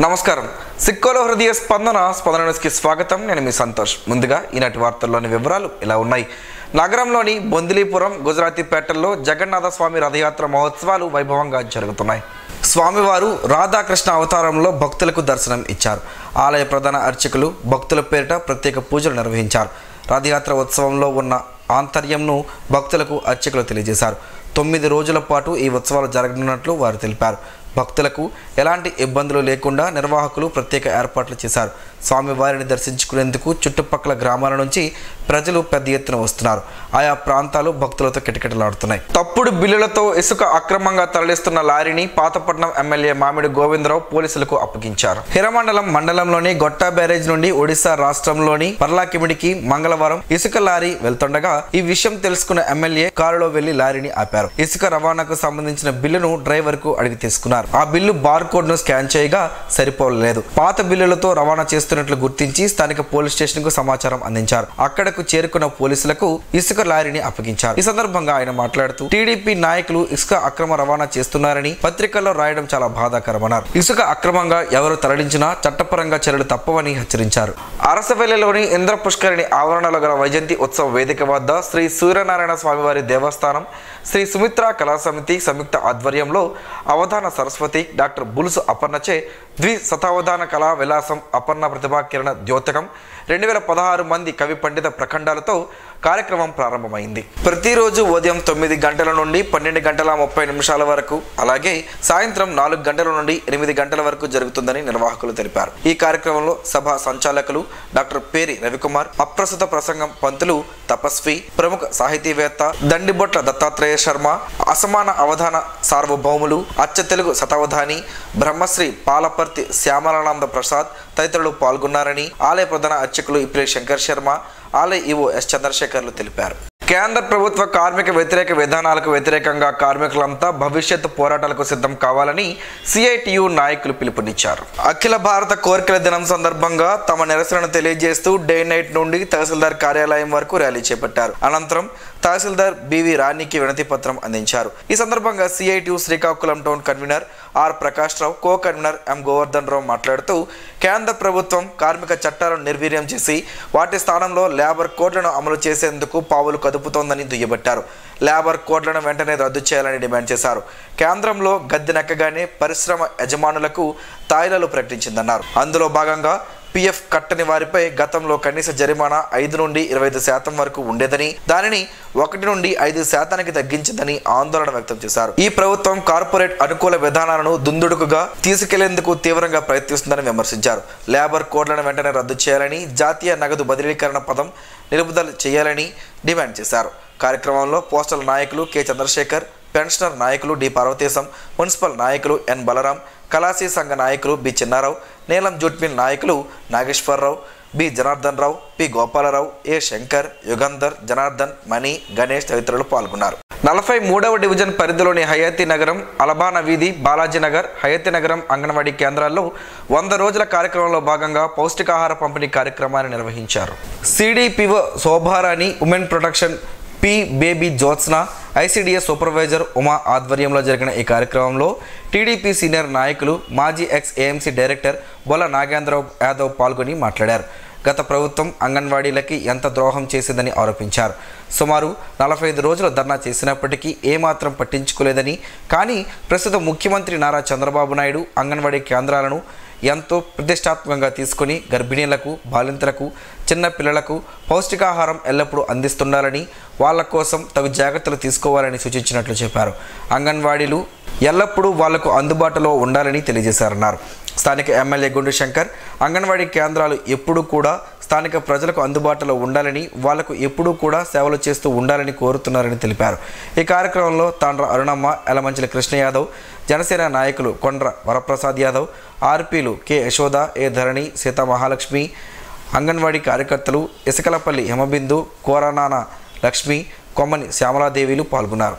నమస్కారం. సిక్కోలో హృదయ స్పందన న్యూస్కి స్వాగతం. నేను మీ సంతోష్. ముందుగా ఈనాటి వార్తల్లోని వివరాలు ఇలా ఉన్నాయి. నగరంలోని బొందిలీపురం, గుజరాతీపేటల్లో జగన్నాథ స్వామి రథయాత్ర మహోత్సవాలు వైభవంగా జరుగుతున్నాయి. స్వామివారు రాధాకృష్ణ అవతారంలో భక్తులకు దర్శనం ఇచ్చారు. ఆలయ ప్రధాన అర్చకులు భక్తుల పేరిట ప్రత్యేక పూజలు నిర్వహించారు. రథయాత్ర ఉత్సవంలో ఉన్న ఆంతర్యంను భక్తులకు అర్చకులు తెలియజేశారు. 9 రోజుల పాటు ఈ ఉత్సవాలు జరగనున్నట్లు వారు తెలిపారు. భక్తులకు ఎలాంటి ఇబ్బందులు లేకుండా నిర్వాహకులు ప్రత్యేక ఏర్పాట్లు చేశారు. స్వామివారిని దర్శించుకునేందుకు చుట్టుపక్కల గ్రామాల నుంచి ప్రజలు పెద్ద ఎత్తున వస్తున్నారు. ఆయా ప్రాంతాలు భక్తులతో కిటకిటలాడుతున్నాయి. తప్పుడు బిల్లులతో ఇసుక అక్రమంగా తరలిస్తున్న లారీని పాతపట్నం ఎమ్మెల్యే మామిడి గోవిందరావు పోలీసులకు అప్పగించారు. హిరమండలం మండలంలోని గొట్టా బ్యారేజ్ నుండి ఒడిశా రాష్ట్రంలోని పర్లాకిమిడికి మంగళవారం ఇసుక లారీ వెళ్తుండగా ఈ విషయం తెలుసుకున్న ఎమ్మెల్యే కారులో వెళ్లి లారీని ఆపారు. ఇసుక రవాణాకు సంబంధించిన బిల్లును డ్రైవర్ కు అడిగి తీసుకున్నారు. ఆ బిల్లు బార్ కోడ్ ను స్కాన్ చేయగా సరిపోలేదు. పాత బిల్లులతో రవాణా చేస్తున్నట్లు గుర్తించి స్థానిక పోలీస్ స్టేషన్ కు సమాచారం అందించారు. అక్కడకు చేరుకున్న పోలీసులకు ఇసుక లారీని అప్పగించారు. ఈ సందర్భంగా ఆయన మాట్లాడుతూ టీడీపీ నాయకులు ఇసుక అక్రమ రవాణా చేస్తున్నారని పత్రికల్లో రాయడం చాలా బాధాకరమన్నారు. ఇసుక అక్రమంగా ఎవరు తరలించినా చట్టపరంగా చర్యలు తప్పవని హెచ్చరించారు. అరసవెల్లిలోని ఇంద్ర పుష్కరిణి ఆవరణలో గల వైజయంతి ఉత్సవ వేదిక వద్ద శ్రీ సూర్యనారాయణ స్వామివారి దేవస్థానం, శ్రీ సుమిత్ర కళా సమితి సంయుక్త ఆధ్వర్యంలో అవధాన సరస్వతి డాక్టర్ బులుసు అపర్ణచే ద్విశతావధాన కళా విలాసం అపర్ణ ప్రతిభా కిరణ ద్యోతకం 2016 మంది కవి పండిత ప్రఖండాలతో కార్యక్రమం ప్రారంభమైంది. ప్రతిరోజు ఉదయం 9 గంటల నుండి 12 గంటల 30 నిమిషాల వరకు, అలాగే సాయంత్రం 4 గంటల నుండి 8 గంటల వరకు జరుగుతుందని నిర్వాహకులు తెలిపారు. ఈ కార్యక్రమంలో సభ సంచాలకులు డాక్టర్ పేరి రవికుమార్, అప్రస్తుత ప్రసంగం పంతులు తపస్వి, ప్రముఖ సాహితీవేత్త దండిబొట్ల దత్తాత్రేయ శర్మ, అసమాన అవధాన సార్వభౌములు, అచ్చ తెలుగు శతావధాని బ్రహ్మశ్రీ పాలపర్తి శ్యామలానంద ప్రసాద్ తదితరులు పాల్గొన్నారని ఆలయ ప్రధాన అర్చకులు ఇప్రే శంకర్ శర్మ, ఆలయ ఈవో ఎస్ చంద్రశేఖర్లు తెలిపారు. కేంద్ర ప్రభుత్వ కార్మిక వ్యతిరేక విధానాలకు వ్యతిరేకంగా కార్మికులంతా భవిష్యత్తు పోరాటాలకు సిద్ధం కావాలని సిఐటియు నాయకులు పిలుపునిచ్చారు. అఖిల భారత కోరికల దినం సందర్భంగా తమ నిరసనను తెలియజేస్తూ డే నైట్ నుండి తహసీల్దార్ కార్యాలయం వరకు ర్యాలీ చేపట్టారు. అనంతరం తహసీల్దార్ బివి రాణికి వినతి పత్రం అందించారు. ఈ సందర్భంగా CITU Srikakulam town convener R Prakash Rao, co convener M Govardhan Rao మాట్లాడుతూ కేంద్ర ప్రభుత్వం కార్మిక చట్టాలను నిర్వీర్యం చేసి వాటి స్థానంలో లేబర్ కోడ్లను అమలు చేసేందుకు పావులు కదుపుతోందని దుయ్యబట్టారు. లేబర్ కోడ్లను వెంటనే రద్దు చేయాలని డిమాండ్ చేశారు. కేంద్రంలో గద్దెనెక్కగానే పరిశ్రమ యజమానులకు తాయిలాలు ప్రకటించిందన్నారు. అందులో భాగంగా పిఎఫ్ కట్టని వారిపై గతంలో కనీస జరిమానా 5 నుండి 25% వరకు ఉండేదని, దానిని 1 నుండి 5% తగ్గించిందని ఆందోళన వ్యక్తం చేశారు. ఈ ప్రభుత్వం కార్పొరేట్ అనుకూల విధానాలను దుందుడుకుగా తీసుకెళ్లేందుకు తీవ్రంగా ప్రయత్నిస్తుందని విమర్శించారు. లేబర్ కోడ్లను వెంటనే రద్దు చేయాలని, జాతీయ నగదు బదిలీకరణ పథం నిలుపుదల చేయాలని డిమాండ్ చేశారు. కార్యక్రమంలో పోస్టల్ నాయకులు కె చంద్రశేఖర్, పెన్షనర్ నాయకులు డి పార్వతీశం, మున్సిపల్ నాయకులు ఎన్ బలరాం, కళాశీ సంఘ నాయకులు బి చిన్నారావు, నీలం జూట్ మిల్ నాయకులు నాగేశ్వరరావు, బి జనార్దన్ రావు, పి గోపాలరావు, ఏ శంకర్, యుగంధర్, జనార్దన్, మణి, గణేష్ తదితరులు పాల్గొన్నారు. 43వ డివిజన్ పరిధిలోని హయతీ నగరం, అలబానా వీధి, బాలాజీనగర్, హయతీ నగరం అంగన్వాడీ కేంద్రాల్లో 100 రోజుల కార్యక్రమంలో భాగంగా పౌష్టికాహార పంపిణీ కార్యక్రమాన్ని నిర్వహించారు. CDPO Shobharani, women protection P baby Jyotsna, ICDS supervisor Uma ఆధ్వర్యంలో జరిగిన ఈ కార్యక్రమంలో టీడీపీ సీనియర్ నాయకులు, మాజీ ఎక్స్-ఏఎంసీ డైరెక్టర్ బొల్ల నాగేంద్రరావు యాదవ్ పాల్గొని మాట్లాడారు. గత ప్రభుత్వం అంగన్వాడీలకి ఎంత ద్రోహం చేసిందని ఆరోపించారు. సుమారు 45 రోజులు ధర్నా చేసినప్పటికీ ఏమాత్రం పట్టించుకోలేదని, కానీ ప్రస్తుత ముఖ్యమంత్రి నారా చంద్రబాబు నాయుడు అంగన్వాడీ కేంద్రాలను ఎంతో ప్రతిష్టాత్మకంగా తీసుకుని గర్భిణీలకు, బాలింతలకు, చిన్న పిల్లలకు పౌష్టికాహారం ఎల్లప్పుడూ అందిస్తుండాలని, వాళ్ళ కోసం తగు జాగ్రత్తలు తీసుకోవాలని సూచించినట్లు చెప్పారు. అంగన్వాడీలు ఎల్లప్పుడూ వాళ్లకు అందుబాటులో ఉండాలని తెలియజేశారన్నారు. స్థానిక ఎమ్మెల్యే గుండు శంకర్ అంగన్వాడీ కేంద్రాలు ఎప్పుడూ కూడా స్థానిక ప్రజలకు అందుబాటులో ఉండాలని, వాళ్లకు ఎప్పుడూ కూడా సేవలు చేస్తూ ఉండాలని కోరుతున్నారని తెలిపారు. ఈ కార్యక్రమంలో తాండ్ర అరుణమ్మ, ఎలమంచిలి కృష్ణ యాదవ్, జనసేన నాయకులు కొండ్ర వరప్రసాద్ యాదవ్, ఆర్పీలు కె యశోద, ఏ ధరణి, సీతా మహాలక్ష్మి, అంగన్వాడీ కార్యకర్తలు ఇసుకలపల్లి హేమబిందు, కోరనాన లక్ష్మి, కొమ్మని శ్యామలాదేవిలు పాల్గొన్నారు.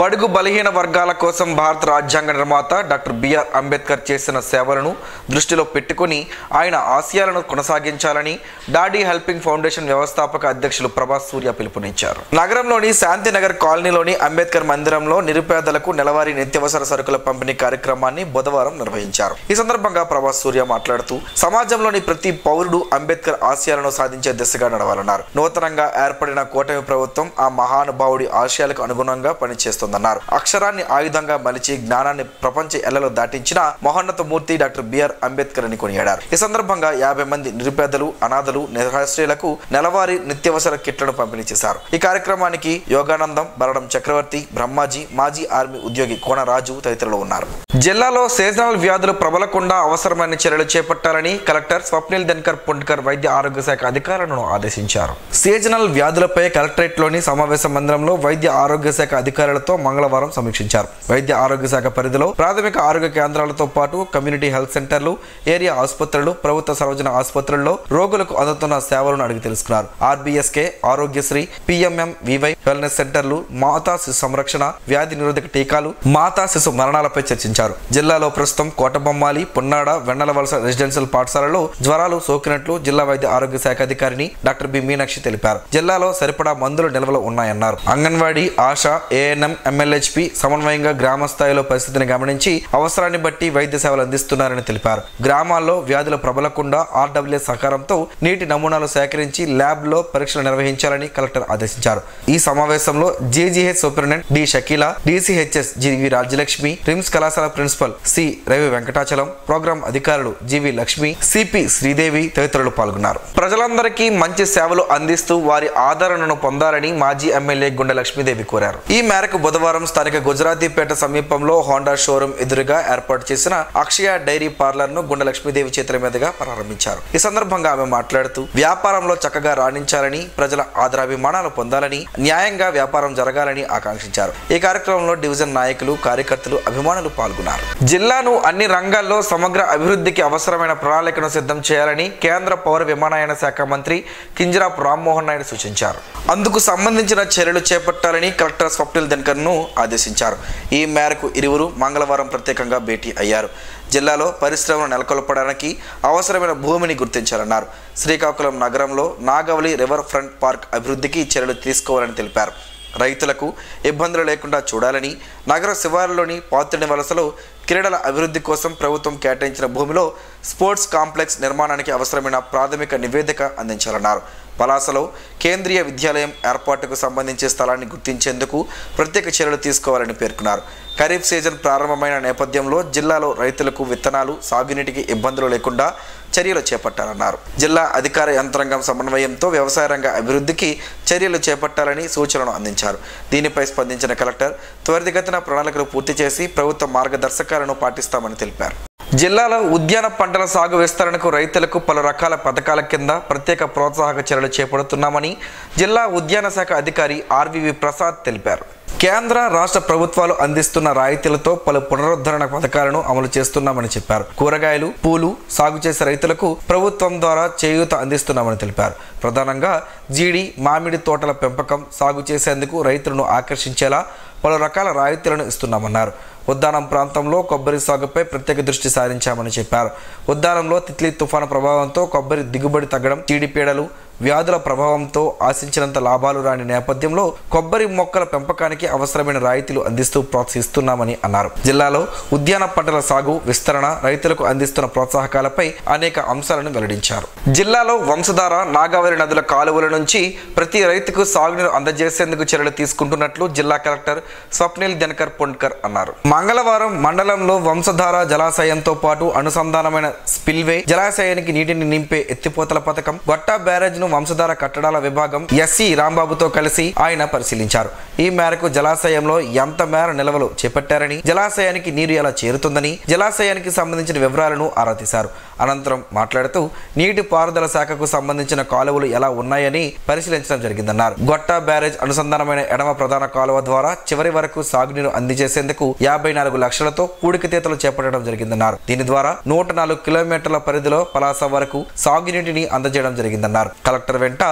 బడుగు బలహీన వర్గాల కోసం భారత రాజ్యాంగ నిర్మాత డాక్టర్ బిఆర్ అంబేద్కర్ చేసిన సేవలను దృష్టిలో పెట్టుకుని ఆయన ఆశయాలను కొనసాగించాలని డాడీ హెల్పింగ్ ఫౌండేషన్ వ్యవస్థాపక అధ్యక్షులు ప్రభాస్ సూర్య పిలుపునిచ్చారు. నగరంలోని శాంతినగర్ కాలనీలోని అంబేద్కర్ మందిరంలో నిరుపేదలకు నెలవారీ నిత్యావసర సరుకుల పంపిణీ కార్యక్రమాన్ని బుధవారం నిర్వహించారు. ఈ సందర్భంగా ప్రభాస్ సూర్య మాట్లాడుతూ సమాజంలోని ప్రతి పౌరుడు అంబేద్కర్ ఆశయాలను సాధించే దిశగా నడవాలన్నారు. నూతనంగా ఏర్పడిన కూటమి ప్రభుత్వం ఆ మహానుభావుడి ఆశయాలకు అనుగుణంగా పనిచేస్తుంది. అక్షరాన్ని ఆయుధంగా మలిచి జ్ఞానాన్ని ప్రపంచ ఎల్లలో దాటించిన మహోన్నత మూర్తి డాక్టర్ బిఆర్ అంబేద్కర్ అని కొనియాడారు. ఈ సందర్భంగా 50 మంది నిరుపేదలు, అనాథలు, నిరాశ్రయులకు నెలవారీ నిత్యావసర కిట్లను పంపిణీ చేశారు. ఈ కార్యక్రమానికి యోగానందం, బరడం చక్రవర్తి, బ్రహ్మాజీ, మాజీ ఆర్మీ ఉద్యోగి కోనరాజు తదితరులు ఉన్నారు. జిల్లాలో సీజనల్ వ్యాధులు ప్రబలకుండా అవసరమైన చర్యలు చేపట్టాలని కలెక్టర్ స్వప్నిల్ దినకర్ పుండ్కర్ వైద్య ఆరోగ్య శాఖ అధికారులను ఆదేశించారు. సీజనల్ వ్యాధులపై కలెక్టరేట్లోని సమావేశ మందిరంలో వైద్య ఆరోగ్య శాఖ అధికారులతో మంగళవారం సమీక్షించారు. వైద్య ఆరోగ్య శాఖ పరిధిలో ప్రాథమిక ఆరోగ్య కేంద్రాలతో పాటు కమ్యూనిటీ హెల్త్ సెంటర్లు, ఏరియా ఆసుపత్రులు, ప్రభుత్వ సర్వజన ఆసుపత్రుల్లో రోగులకు అందుతున్న సేవలను అడిగి తెలుసుకున్నారు. ఆర్బీఎస్కే, ఆరోగ్యశ్రీ, పిఎంఎంవివై వెల్నెస్ సెంటర్లు, మాతా శిశు సంరక్షణ, వ్యాధి నిరోధక టీకాలు, మాతా శిశు మరణాలపై చర్చించారు. జిల్లాలో ప్రస్తుతం కోటబొమ్మాలి, పొన్నాడ, వెన్నెలవలస రెసిడెన్షియల్ పాఠశాలలో జ్వరాలు సోకినట్లు జిల్లా వైద్య ఆరోగ్య శాఖ అధికారిని డాక్టర్ బి మీనాక్షి తెలిపారు. జిల్లాలో సరిపడా మందులు నిల్వలు ఉన్నాయన్నారు. అంగన్వాడీ, ఆశా, ఏఎన్ఎం, ఎంఎల్హెచ్పి సమన్వయంగా గ్రామ స్థాయిలో పరిస్థితిని గమనించి అవసరాన్ని బట్టి వైద్య సేవలు అందిస్తున్నారని తెలిపారు. గ్రామాల్లో వ్యాధులు ప్రబలకుండా ఆర్డబ్ల్యూఎస్ సహకారంతో నీటి నమూనాలు సేకరించి ల్యాబ్ లో పరీక్షలు నిర్వహించాలని కలెక్టర్ ఆదేశించారు. ఈ సమావేశంలో JGH superintendent D Shakeela, DCHS GV Rajyalakshmi, RIMS కళాశాల principal C Ravi Venkatachalam, program అధికారులు జివి లక్ష్మి, సిపి శ్రీదేవి తదితరులు పాల్గొన్నారు. ప్రజలందరికీ మంచి సేవలు అందిస్తూ వారి ఆదరణను పొందాలని మాజీ ఎమ్మెల్యే గుండె లక్ష్మీదేవి కోరారు. ఈ మేరకు బుధవారం స్థానిక గుజరాతీపేట సమీపంలో హోండా షోరూం ఎదురుగా ఏర్పాటు చేసిన అక్షయ డైరీ పార్లర్ ను గుండె లక్ష్మీదేవి చేతుల మీదుగా ప్రారంభించారు. ఈ సందర్భంగా ఆమె మాట్లాడుతూ వ్యాపారంలో చక్కగా రాణించాలని, ప్రజల ఆదరాభిమానాలు పొందాలని, న్యాయంగా వ్యాపారం జరగాలని ఆకాంక్షించారు. ఈ కార్యక్రమంలో డివిజన్ నాయకులు, కార్యకర్తలు, అభిమానులు పాల్గొన్నారు. జిల్లాను అన్ని రంగాల్లో సమగ్ర అభివృద్ధికి అవసరమైన ప్రణాళికను సిద్ధం చేయాలని కేంద్ర పౌర విమానయాన శాఖ మంత్రి కింజరాపు రామ్మోహన్ నాయుడు సూచించారు. అందుకు సంబంధించిన చర్యలు చేపట్టాలని కలెక్టర్ స్వప్నిల్ దినకర్ ను ఆదేశించారు. ఈ మేరకు ఇరువురు మంగళవారం ప్రత్యేకంగా భేటీ అయ్యారు. జిల్లాలో పరిశ్రమలు నెలకొల్పడానికి అవసరమైన భూమిని గుర్తించాలన్నారు. శ్రీకాకుళం నగరంలో నాగవలి రివర్ ఫ్రంట్ పార్క్ అభివృద్ధికి చర్యలు తీసుకోవాలని తెలిపారు. రైతులకు ఇబ్బందులు లేకుండా చూడాలని, నగర శివారులోని పాత్రిని వలసలో క్రీడల అభివృద్ధి కోసం ప్రభుత్వం కేటాయించిన భూమిలో స్పోర్ట్స్ కాంప్లెక్స్ నిర్మాణానికి అవసరమైన ప్రాథమిక నివేదిక అందించాలన్నారు. పలాసలో కేంద్రీయ విద్యాలయం ఏర్పాటుకు సంబంధించి స్థలాన్ని గుర్తించేందుకు ప్రత్యేక చర్యలు తీసుకోవాలని పేర్కొన్నారు. ఖరీఫ్ సీజన్ ప్రారంభమైన నేపథ్యంలో జిల్లాలో రైతులకు విత్తనాలు, సాగునీటికి ఇబ్బందులు లేకుండా చర్యలు చేపట్టాలన్నారు. జిల్లా అధికార యంత్రాంగం సమన్వయంతో వ్యవసాయ రంగ అభివృద్ధికి చర్యలు చేపట్టాలని సూచనలు అందించారు. దీనిపై స్పందించిన కలెక్టర్ త్వరితగతిన ప్రణాళికలు పూర్తి చేసి ప్రభుత్వ మార్గదర్శకాలను పాటిస్తామని తెలిపారు. జిల్లాలో ఉద్యాన పంటల సాగు విస్తరణకు రైతులకు పలు రకాల పథకాల కింద ప్రత్యేక ప్రోత్సాహక చర్యలు చేపడుతున్నామని జిల్లా ఉద్యాన శాఖ అధికారి ఆర్వివి ప్రసాద్ తెలిపారు. కేంద్ర, రాష్ట్ర ప్రభుత్వాలు అందిస్తున్న రాయితీలతో పలు పునరుద్ధరణ పథకాలను అమలు చేస్తున్నామని చెప్పారు. కూరగాయలు, పూలు సాగు చేసే రైతులకు ప్రభుత్వం ద్వారా చేయూత అందిస్తున్నామని తెలిపారు. ప్రధానంగా జీడి, మామిడి తోటల పెంపకం, సాగు చేసేందుకు రైతులను ఆకర్షించేలా పలు రకాల రాయితీలను ఇస్తున్నామన్నారు. ఉద్దానం ప్రాంతంలో కొబ్బరి సాగుపై ప్రత్యేక దృష్టి సారించామని చెప్పారు. ఉద్దానంలో తిత్లీ తుఫాను ప్రభావంతో కొబ్బరి దిగుబడి తగ్గడం, చీడిపీడలు, వ్యాధుల ప్రభావంతో ఆశించినంత లాభాలు రాని నేపథ్యంలో కొబ్బరి మొక్కల పెంపకానికి అవసరమైన రాయితీలు అందిస్తూ ప్రోత్సహిస్తున్నామని అన్నారు. జిల్లాలో ఉద్యాన పంటల సాగు విస్తరణ, రైతులకు అందిస్తున్న ప్రోత్సాహకాలపై అనేక అంశాలను వెల్లడించారు. జిల్లాలో వంశధార, నాగావళి నదుల కాలువల నుంచి ప్రతి రైతుకు సాగునీరు అందజేసేందుకు చర్యలు తీసుకుంటున్నట్లు జిల్లా కలెక్టర్ స్వప్నిల్ దినకర్ పుండ్కర్ అన్నారు. మంగళవారం మండలంలో వంశధార జలాశయంతో పాటు అనుసంధానమైన స్పిల్వే జలాశయానికి నీటిని నింపే ఎత్తిపోతల పథకం, గొట్టా బ్యారేజ్ ను వంశధార కట్టడాల విభాగం ఎస్సీ రాంబాబుతో కలిసి ఆయన పరిశీలించారు. ఈ మేరకు జలాశయంలో ఎంత మేర నిల్వలు చేపట్టారని, జలాశయానికి నీరు ఎలా చేరుతుందని, జలాశయానికి సంబంధించిన వివరాలను ఆరా తీశారు. అనంతరం మాట్లాడుతూ నీటి పారుదల శాఖకు సంబంధించిన కాలువలు ఎలా ఉన్నాయని పరిశీలించడం జరిగిందన్నారు. గొట్టా బ్యారేజ్ అనుసంధానమైన ఎడమ ప్రధాన కాలువ ద్వారా చివరి వరకు సాగునీరు అందించేసేందుకు 54 లక్షలతో పూడికతీతలు చేపట్టడం జరిగిందన్నారు. దీని ద్వారా 104 కిలోమీటర్ల పరిధిలో పలాస వరకు సాగునీటిని అందజేయడం జరిగిందన్నారు. కలెక్టర్ వెంట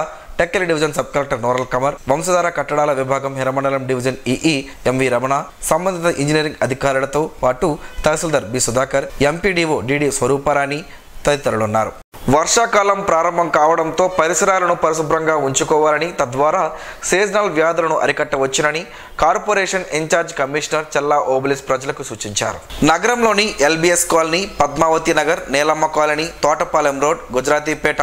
Tekkali division sub collector Noorul Qamar, Vamsadhara కట్టడాల విభాగం Hiramandalam division EE MV Ramana, సంబంధిత ఇంజనీరింగ్ అధికారులతో పాటు tahsildar B Sudhakar, MPDO DD Swarupa Rani తదితరులున్నారు. వర్షాకాలం ప్రారంభం కావడంతో పరిసరాలను పరిశుభ్రంగా ఉంచుకోవాలని, తద్వారా సీజనల్ వ్యాధులను అరికట్టవచ్చునని corporation in-charge commissioner Challa Obulis ప్రజలకు సూచించారు. నగరంలోని LBS colony, Padmavathi Nagar, Neelamma colony, Thotapalem road, Gujarathipeta,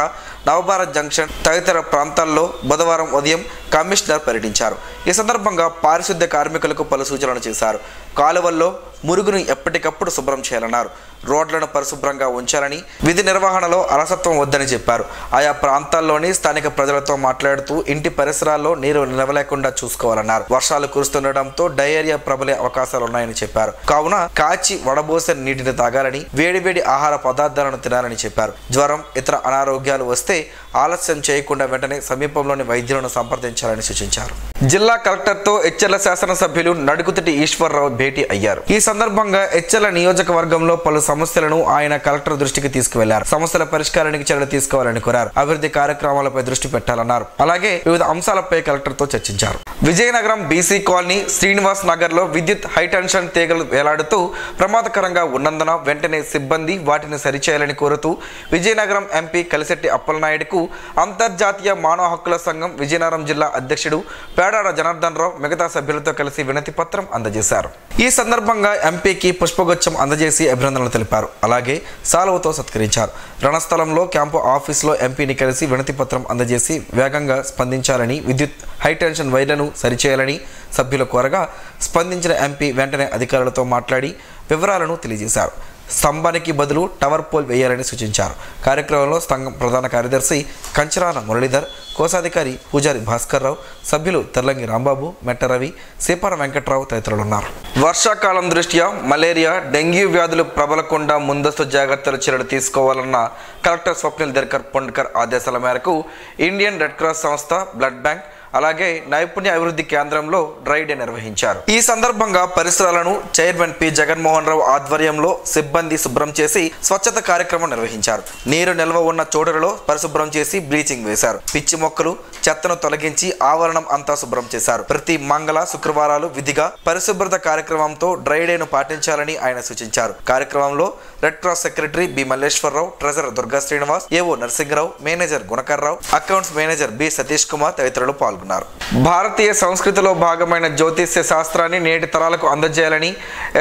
Navabharat junction తదితర ప్రాంతాల్లో బుధవారం ఉదయం కమిషనర్ పర్యటించారు. ఈ సందర్భంగా పారిశుద్ధ్య కార్మికులకు పలు సూచనలు చేశారు. కాలువల్లో మురుగును ఎప్పటికప్పుడు శుభ్రం చేయాలన్నారు. రోడ్లను పరిశుభ్రంగా ఉంచాలని, విధి నిర్వహణలో అలసత్వం వద్దని చెప్పారు. ఆయా ప్రాంతాల్లోని స్థానిక ప్రజలతో మాట్లాడుతూ ఇంటి పరిసరాల్లో నీరు నిలవలేకుండా చూసుకోవాలన్నారు. వర్షాలు కురుస్తుండటంతో డయేరియా ప్రబలే అవకాశాలున్నాయని చెప్పారు. కావున కాచి వడబోసిన నీటిని తాగాలని, వేడివేడి ఆహార పదార్థాలను తినాలని చెప్పారు. జ్వరం, ఇతర అనారోగ్యాలు వస్తే ఆలస్యం చేయకుండా వెంటనే సమీపంలోని వైద్యులను సంప్రదించాలని సూచించారు. జిల్లా కలెక్టర్తో ఎచ్చెర్ల శాసనసభ్యులు నడుకుతిటి ఈశ్వర్రావు భేటీ అయ్యారు. ఈ సందర్భంగా ఎచ్చెర్ల నియోజకవర్గంలో పలు సమస్యలను ఆయన కలెక్టర్ దృష్టికి తీసుకువెళ్లారు. సమస్యల పరిష్కారానికి చర్యలు తీసుకోవాలని కోరారు. అభివృద్ధి కార్యక్రమాలపై దృష్టి పెట్టాలన్నారు. అలాగే వివిధ అంశాలపై కలెక్టర్తో చర్చించారు. విజయనగరం బీసీ కాలనీ, శ్రీనివాస్ నగర్ లో విద్యుత్ హైటెన్షన్ తీగలు వేలాడుతూ ప్రమాదకరంగా ఉన్నందున వెంటనే సిబ్బంది వాటిని సరిచేయాలని కోరుతూ విజయనగరం ఎంపీ కలిశెట్టి అప్పలనాయుడుకు అంతర్జాతీయ మానవ హక్కుల సంఘం విజయనగరం జిల్లా అధ్యక్షుడు పేడాడ జనార్దన్ రావు మిగతా సభ్యులతో కలిసి వినతి పత్రం అందజేశారు. ఈ సందర్భంగా ఎంపీకి పుష్పగుచ్చం అందజేసి అభినందనలు తెలిపారు. అలాగే సాలువతో సత్కరించారు. రణస్థలంలో క్యాంపు ఆఫీసులో ఎంపీని కలిసి వినతి పత్రం అందజేసి వేగంగా స్పందించాలని, విద్యుత్ హైటెన్షన్ వైర్లను సరిచేయాలని సభ్యులు కోరగా స్పందించిన ఎంపీ వెంటనే అధికారులతో మాట్లాడి వివరాలను తెలియజేశారు. స్తంభానికి బదులు టవర్ పోల్ వేయాలని సూచించారు. కార్యక్రమంలో సంఘం ప్రధాన కార్యదర్శి కంచరాల మురళీధర్, కోశాధికారి పూజారి భాస్కర్ రావు, సభ్యులు తెర్లంగి రాంబాబు, మెట్టరవి, సీపార వెంకట్రావు తదితరులున్నారు. వర్షాకాలం దృష్ట్యా మలేరియా, డెంగ్యూ వ్యాధులు ప్రబలకుండా ముందస్తు జాగ్రత్తలు చర్యలు తీసుకోవాలన్న కలెక్టర్ స్వప్నిల్ దర్కర్ పొండ్కర్ ఆదేశాల మేరకు ఇండియన్ రెడ్ క్రాస్ సంస్థ, బ్లడ్ బ్యాంక్, అలాగే నైపుణ్య అభివృద్ధి కేంద్రంలో డ్రై డే నిర్వహించారు. ఈ సందర్భంగా పరిసరాలను చైర్మన్ పి జగన్మోహన్ రావు ఆధ్వర్యంలో సిబ్బంది శుభ్రం చేసి స్వచ్ఛత కార్యక్రమం నిర్వహించారు. నీరు నిల్వ ఉన్న చోటులలో పరిశుభ్రం చేసి బ్లీచింగ్ వేశారు. పిచ్చి మొక్కలు, చెత్తను తొలగించి ఆవరణం అంతా శుభ్రం చేశారు. ప్రతి మంగళ, శుక్రవారాలు విధిగా పరిశుభ్రత కార్యక్రమంతో డ్రై డేను పాటించాలని ఆయన సూచించారు. కార్యక్రమంలో red cross secretary B Malleswara Rao, treasurer Durga Srinivas, AO Narasimha Rao, manager Gunakar Rao, accounts manager B Satish Kumar తదితరులు పాల్గొన్నారు. భారతీయ సంస్కృతిలో భాగమైన జ్యోతిష్య శాస్త్రాన్ని నేటి తరాలకు అందజేయాలని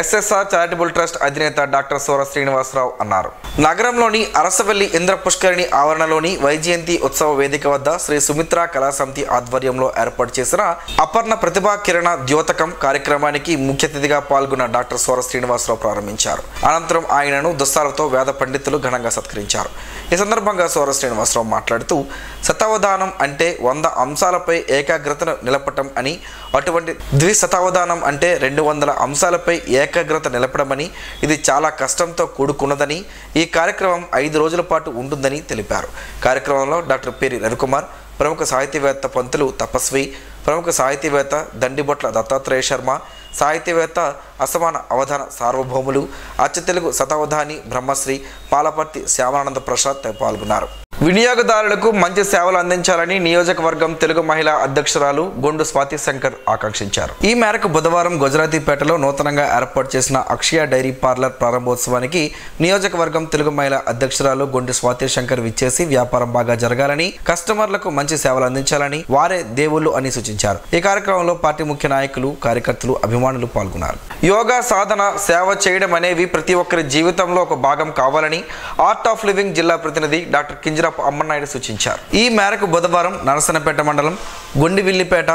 ఎస్ఎస్ఆర్ చారిటబుల్ ట్రస్ట్ అధినేత డాక్టర్ సోర శ్రీనివాసరావు అన్నారు. నగరంలోని అరసవల్లి ఇంద్ర పుష్కరిణి ఆవరణలోని వైజయంతి ఉత్సవ వేదిక వద్ద శ్రీ సుమిత్ర కళా సమితి ఆధ్వర్యంలో ఏర్పాటు చేసిన అపర్ణ ప్రతిభా కిరణ ద్యోతకం కార్యక్రమానికి ముఖ్య అతిథిగా పాల్గొన్న డాక్టర్ సోర శ్రీనివాసరావు ప్రారంభించారు. అనంతరం ఆయనను దుస్తాలతో వేద పండితులు ఘనంగా సత్కరించారు. ఈ సందర్భంగా సోర శ్రీనివాసరావు మాట్లాడుతూ శతావధానం అంటే 100 అంశాలపై ఏకాగ్రతను నిలపటం అని, అటువంటి ద్విశతావధానం అంటే 200 అంశాలపై ఏకాగ్రత నిలపడమని, ఇది చాలా కష్టంతో కూడుకున్నదని, ఈ కార్యక్రమం 5 రోజుల పాటు ఉంటుందని తెలిపారు. కార్యక్రమంలో డాక్టర్ పేరి రవికుమార్, ప్రముఖ సాహితీవేత్త పంతులు తపస్వి, ప్రముఖ సాహితీవేత్త దండిబొట్ల దత్తాత్రేయ శర్మ, సాహితీవేత్త అసమాన అవధాన సార్వభౌములు, అచ్చ తెలుగు శతావధాని బ్రహ్మశ్రీ పాలపర్తి శ్యామానంద ప్రసాద్ పాల్గొన్నారు. వినియోగదారులకు మంచి సేవలు అందించాలని నియోజకవర్గం తెలుగు మహిళా అధ్యక్షురాలు గొండు స్వాతి శంకర్ ఆకాంక్షించారు. ఈ మేరకు బుధవారం గుజరాతీపేటలో నూతనంగా ఏర్పాటు చేసిన అక్షయ డైరీ పార్లర్ ప్రారంభోత్సవానికి నియోజకవర్గం తెలుగు మహిళా అధ్యక్షురాలు గొండు స్వాతి శంకర్ విచ్చేసి వ్యాపారం బాగా జరగాలని, కస్టమర్లకు మంచి సేవలు అందించాలని, వారే దేవుళ్ళు అని సూచించారు. ఈ కార్యక్రమంలో పార్టీ ముఖ్య నాయకులు, కార్యకర్తలు, అభిమానులు పాల్గొన్నారు. యోగా సాధన, సేవ చేయడం అనేవి ప్రతి ఒక్కరి జీవితంలో ఒక భాగం కావాలని ఆర్ట్ ఆఫ్ లివింగ్ జిల్లా ప్రతినిధి డాక్టర్ కింజరాపు అమ్మన్నాయుడు సూచించారు. ఈ మేరకు బుధవారం నరసనపేట మండలం గొండివిల్లిపేట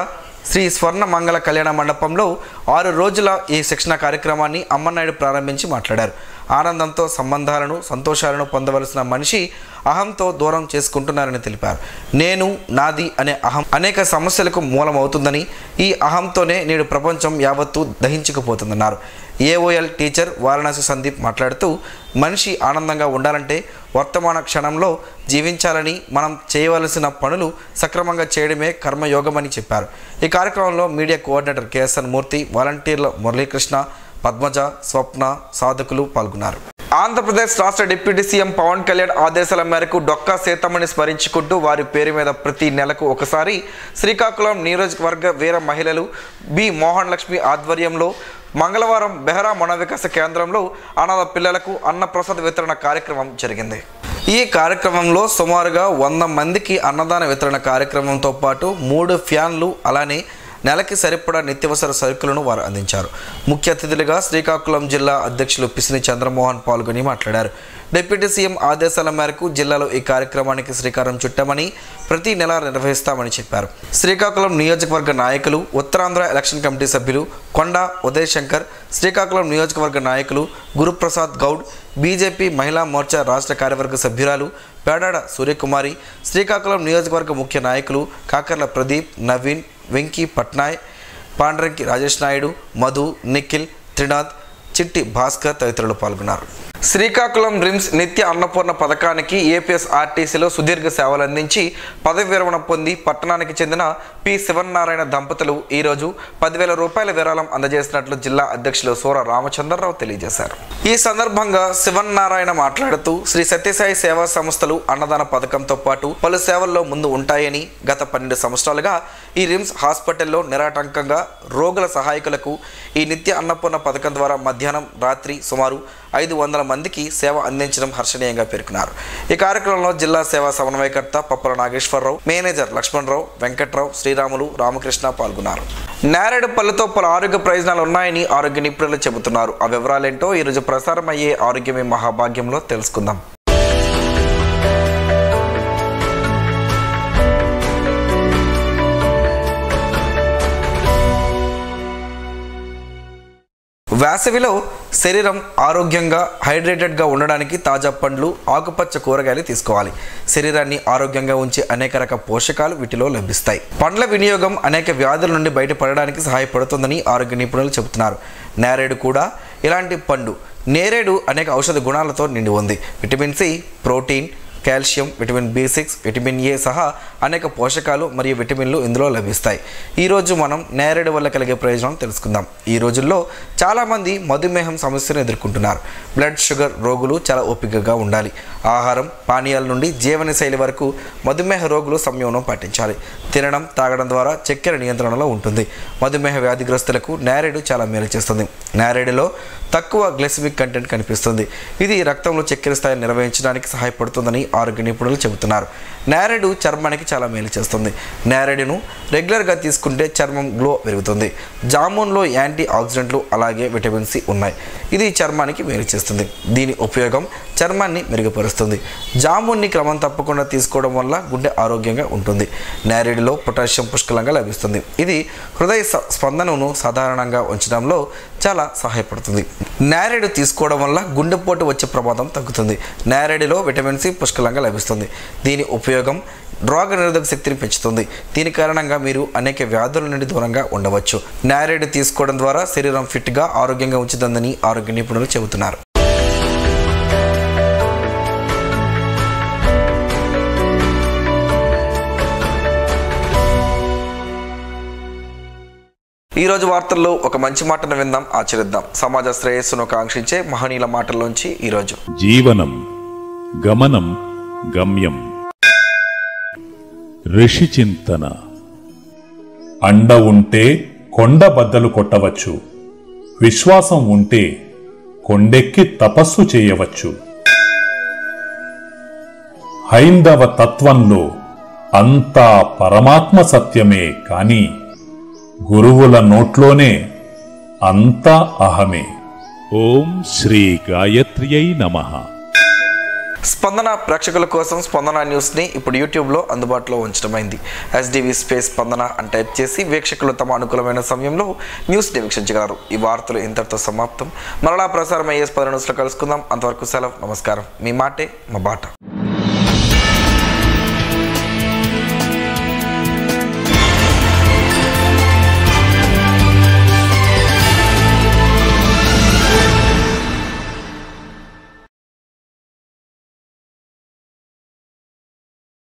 శ్రీ స్వర్ణ మంగళ కళ్యాణ మండపంలో 6 రోజుల ఈ శిక్షణ కార్యక్రమాన్ని అమ్మన్నాయుడు ప్రారంభించి మాట్లాడారు. ఆనందంతో సంబంధాలను, సంతోషాలను పొందవలసిన మనిషి అహంతో దూరం చేసుకుంటున్నారని తెలిపారు. నేను, నాది అనే అహం అనేక సమస్యలకు మూలమవుతుందని, ఈ అహంతోనే నేడు ప్రపంచం యావత్తు దహించుకుపోతుందన్నారు. ఏఓఎల్ టీచర్ వారణాసి సందీప్ మాట్లాడుతూ, మనిషి ఆనందంగా ఉండాలంటే వర్తమాన క్షణంలో జీవించాలని, మనం చేయవలసిన పనులు సక్రమంగా చేయడమే కర్మయోగమని చెప్పారు. ఈ కార్యక్రమంలో మీడియా కోఆర్డినేటర్ కేఎస్ఎన్ మూర్తి, వాలంటీర్ల మురళీకృష్ణ, పద్మజ, స్వప్న, సాధకులు పాల్గొన్నారు. ఆంధ్రప్రదేశ్ రాష్ట్ర డిప్యూటీ సీఎం పవన్ కళ్యాణ్ ఆదేశాల మేరకు డొక్కా సీతమ్మని స్మరించుకుంటూ వారి పేరు మీద ప్రతి నెలకు ఒకసారి శ్రీకాకుళం నియోజకవర్గ వీర మహిళలు బి మోహన్ లక్ష్మి ఆధ్వర్యంలో మంగళవారం బెహరా మనోవికాస కేంద్రంలో అనాథ పిల్లలకు అన్నప్రసాద్ వితరణ కార్యక్రమం జరిగింది. ఈ కార్యక్రమంలో సుమారుగా 100 మందికి అన్నదాన వితరణ కార్యక్రమంతో పాటు 3 ఫ్యాన్లు అలానే నెలకి సరిపడా నిత్యవసర సరుకులను వారు అందించారు. ముఖ్య అతిథులుగా శ్రీకాకుళం జిల్లా అధ్యక్షులు పిసిని చంద్రమోహన్ పాల్గొని మాట్లాడారు. డిప్యూటీ సీఎం ఆదేశాల మేరకు జిల్లాలో ఈ కార్యక్రమానికి శ్రీకారం చుట్టామని ప్రతి నెల నిర్వహిస్తామని చెప్పారు. శ్రీకాకుళం నియోజకవర్గ నాయకులు, ఉత్తరాంధ్ర ఎలక్షన్ కమిటీ సభ్యులు కొండ ఉదయ్ శంకర్, శ్రీకాకుళం నియోజకవర్గ నాయకులు గురుప్రసాద్ గౌడ్, బీజేపీ మహిళా మోర్చా రాష్ట్ర కార్యవర్గ సభ్యురాలు పేడాడ సూర్యకుమారి, శ్రీకాకుళం నియోజకవర్గ ముఖ్య నాయకులు కాకర్ల ప్రదీప్, నవీన్, వెంకీ పట్నాయ్, పాండ్రంకి రాజేష్ నాయుడు, మధు, నిఖిల్, త్రినాథ్, చిట్టి భాస్కర్ తదితరులు పాల్గొన్నారు. శ్రీకాకుళం రిమ్స్ నిత్య అన్నపూర్ణ పథకానికి ఏపీఎస్ఆర్టీసీలో సుదీర్ఘ సేవలు అందించి పదవి విరమణ పొంది పట్టణానికి చెందిన పి శివన్నారాయణ దంపతులు ఈరోజు 10,000 రూపాయల విరాళం అందజేసినట్లు జిల్లా అధ్యక్షులు సూర రామచంద్రరావు తెలియజేశారు. ఈ సందర్భంగా శివన్నారాయణ మాట్లాడుతూ శ్రీ సత్యసాయి సేవా సంస్థలు అన్నదాన పథకంతో పాటు పలు సేవల్లో ముందు ఉంటాయని, గత 12 సంవత్సరాలుగా ఈ రిమ్స్ హాస్పిటల్లో నిరాటంకంగా రోగుల సహాయకులకు ఈ నిత్య అన్నపూర్ణ పథకం ద్వారా మధ్యాహ్నం రాత్రి సుమారు 500 మందికి సేవ అందించడం హర్షణీయంగా పేర్కొన్నారు. ఈ కార్యక్రమంలో జిల్లా సేవా సమన్వయకర్త పప్పల నాగేశ్వరరావు, మేనేజర్ లక్ష్మణరావు, వెంకట్రావు, శ్రీరాములు, రామకృష్ణ పాల్గొన్నారు. నేరేడు పళ్ళతో పలు ఆరోగ్య ప్రయోజనాలు ఉన్నాయని ఆరోగ్య నిపుణులు చెబుతున్నారు. ఆ వివరాలేంటో ఈరోజు ప్రసారం అయ్యే ఆరోగ్యమే మహాభాగ్యంలో తెలుసుకుందాం. వేసవిలో శరీరం ఆరోగ్యంగా హైడ్రేటెడ్గా ఉండడానికి తాజా పండ్లు, ఆకుపచ్చ కూరగాయలు తీసుకోవాలి. శరీరాన్ని ఆరోగ్యంగా ఉంచే అనేక రకాల పోషకాలు వీటిలో లభిస్తాయి. పండ్ల వినియోగం అనేక వ్యాధుల నుండి బయటపడడానికి సహాయపడుతుందని ఆరోగ్య నిపుణులు చెబుతున్నారు. నేరేడు కూడా ఇలాంటి పండు. నేరేడు అనేక ఔషధ గుణాలతో నిండి ఉంది. Vitamin C, protein, calcium, vitamin B6, vitamin A సహా అనేక పోషకాలు మరియు విటమిన్లు ఇందులో లభిస్తాయి. ఈరోజు మనం నేరేడు వల్ల కలిగే ప్రయోజనం తెలుసుకుందాం. ఈ రోజుల్లో చాలామంది మధుమేహం సమస్యను ఎదుర్కొంటున్నారు. బ్లడ్ షుగర్ రోగులు చాలా ఓపికగా ఉండాలి. ఆహారం, పానీయాల నుండి జీవనశైలి వరకు మధుమేహ రోగులు సంయమనం పాటించాలి. తినడం, తాగడం ద్వారా చక్కెర నియంత్రణలో ఉంటుంది. మధుమేహ వ్యాధిగ్రస్తులకు నేరేడు చాలా మేలు చేస్తుంది. నేరేడులో తక్కువ గ్లైసెమిక్ కంటెంట్ కనిపిస్తుంది. ఇది రక్తంలో చక్కెర స్థాయిని నిర్వహించడానికి సహాయపడుతుందని ఆరోగ్య నిపుణులు చెబుతున్నారు. నేరేడు చర్మానికి చాలా మేలు చేస్తుంది. నేరేడును రెగ్యులర్గా తీసుకుంటే చర్మం గ్లో పెరుగుతుంది. జామున్లో యాంటీ ఆక్సిడెంట్లు అలాగే విటమిన్ సి ఉన్నాయి. ఇది చర్మానికి మేలు చేస్తుంది. దీని ఉపయోగం చర్మాన్ని మెరుగుపరుస్తుంది. జామున్ని క్రమం తప్పకుండా తీసుకోవడం వల్ల గుండె ఆరోగ్యంగా ఉంటుంది. నేరేడులో పొటాషియం పుష్కలంగా లభిస్తుంది. ఇది హృదయ స్పందనను సాధారణంగా ఉంచడంలో చాలా సహాయపడుతుంది. నేరేడు తీసుకోవడం వల్ల గుండెపోటు వచ్చే ప్రమాదం తగ్గుతుంది. నేరేడులో విటమిన్ సి పుష్కలంగా లభిస్తుంది. దీని ఉపయోగం రోగ నిరోధక శక్తిని పెంచుతుంది. దీని కారణంగా మీరు అనేక వ్యాధుల నుండి దూరంగా ఉండవచ్చు. నేరేడు తీసుకోవడం ద్వారా శరీరం ఫిట్గా ఆరోగ్యంగా ఉంచుతుందని ఆరోగ్య నిపుణులు చెబుతున్నారు. ఈ రోజు వార్తల్లో ఒక మంచి మాటను విందాం, ఆచరిద్దాం. సమాజ శ్రేయస్సును కాంక్షించే మహనీయుల మాటల్లోంచి ఈరోజు. జీవనం గమనం గమ్యం. ఋషి చింతన. అండ ఉంటే కొండ బద్దలు కొట్టవచ్చు. విశ్వాసం ఉంటే కొండెక్కి తపస్సు చేయవచ్చు. హైందవ తత్వంలో అంతా పరమాత్మ సత్యమే కాని గురువుల నోట్లోనే అంతా అహమే. ఓం శ్రీ గాయత్ర్యై నమః. స్పందన ప్రేక్షకుల కోసం స్పందన న్యూస్ని ఇప్పుడు యూట్యూబ్లో అందుబాటులో ఉంచడమైంది. SDV స్పేస్ స్పందన అని టైప్ చేసి వీక్షకులు తమ అనుకూలమైన సమయంలో న్యూస్ని వీక్షించగలరు. ఈ వార్తలు ఇంతటితో సమాప్తం. మరలా ప్రసారం అయ్యే స్పందన న్యూస్లో కలుసుకుందాం. అంతవరకు సెలవు. నమస్కారం. మీ మాటే మా బాట.